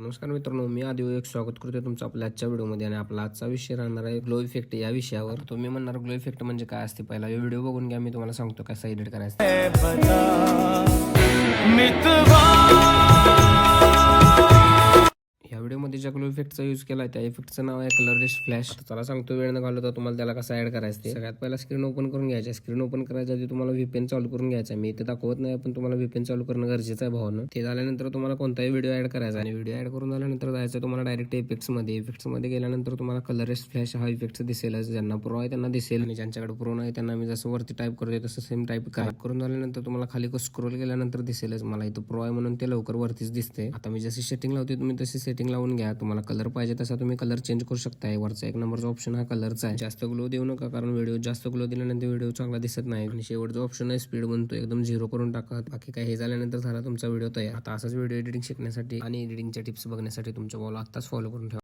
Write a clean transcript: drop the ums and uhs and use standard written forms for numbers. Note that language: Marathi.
नमस्कार मित्रांनो, मी आदिव एक स्वागत करतो तुमचं आपल्या आजच्या व्हिडिओमध्ये. आणि आपला आजचा विषय राहणार आहे ग्लो इफेक्ट या विषयावर. तुम्ही म्हणणार ग्लो इफेक्ट म्हणजे काय असते, पहिला व्हिडिओ बघून घ्या, मी तुम्हाला सांगतो कसं एडिट करायचं. या व्हिडिओमध्ये ज्या ग्लो इफेक्टचा यूज केला आहे त्या इफेक्टचं नाव आहे कलरलेस फ्लॅश. चला सांगतो, वेळ न घालवता तुम्हाला त्याला कसं ऍड करायचं ते. सगळ्यात पहिला स्क्रीन ओपन करून घ्यायची. स्क्रीन ओपन करायच्या आधी तुम्हाला VPN चालू करून घ्यायचा. मी इथे दाखवत नाही, पण तुम्हाला VPN चालू करणं गरजेचं आहे भावानं. ते झाल्यानंतर तुम्हाला कोणताही व्हिडिओ ऍड करायचा आणि व्हिडिओ ऍड करून झाल्यानंतर जायचं तुम्हाला डायरेक्ट इफेक्ट्समध्ये गेल्यानंतर तुम्हाला कलरलेस फ्लॅश हा इफेक्ट दिसेलच. ज्यांना प्रो आहे त्यांना दिसेल आणि ज्यांच्याकडे प्रो नाही त्यांना मी जसं वरती टाईप करतोय तसं सेम टाईप करून झाल्यानंतर तुम्हाला खाली स्क्रोल केल्यानंतर दिसेलच. मला इथं प्रो आहे म्हणून ते लवकर वरतीच दिसते. आता मी जशी सेटिंग लावते तुम्ही तशी सेटिंग लावून घ्या. तुम्हाला कलर पाहिजे तसा तुम्ही कलर चेंज करू शकता. वरचा 1 नंबरचा ऑप्शन हा कलरचा आहे. जास्त ग्लो देऊ नका, कारण व्हिडिओ जास्त ग्लो दिल्यानंतर व्हिडिओ चांगला दिसत नाही. आणि शेवटचा ऑप्शन आहे स्पीड बनतो, एकदम 0 करून टाका. बाकी काय हे झाल्यानंतर झाला तुमचा व्हिडिओ तयार. आता असाच व्हिडिओ एडिटिंग शिकण्यासाठी आणि एडिटिंगच्या टिप्स बघण्यासाठी तुमच्या भावाला आत्ताच फॉलो करून ठेवा.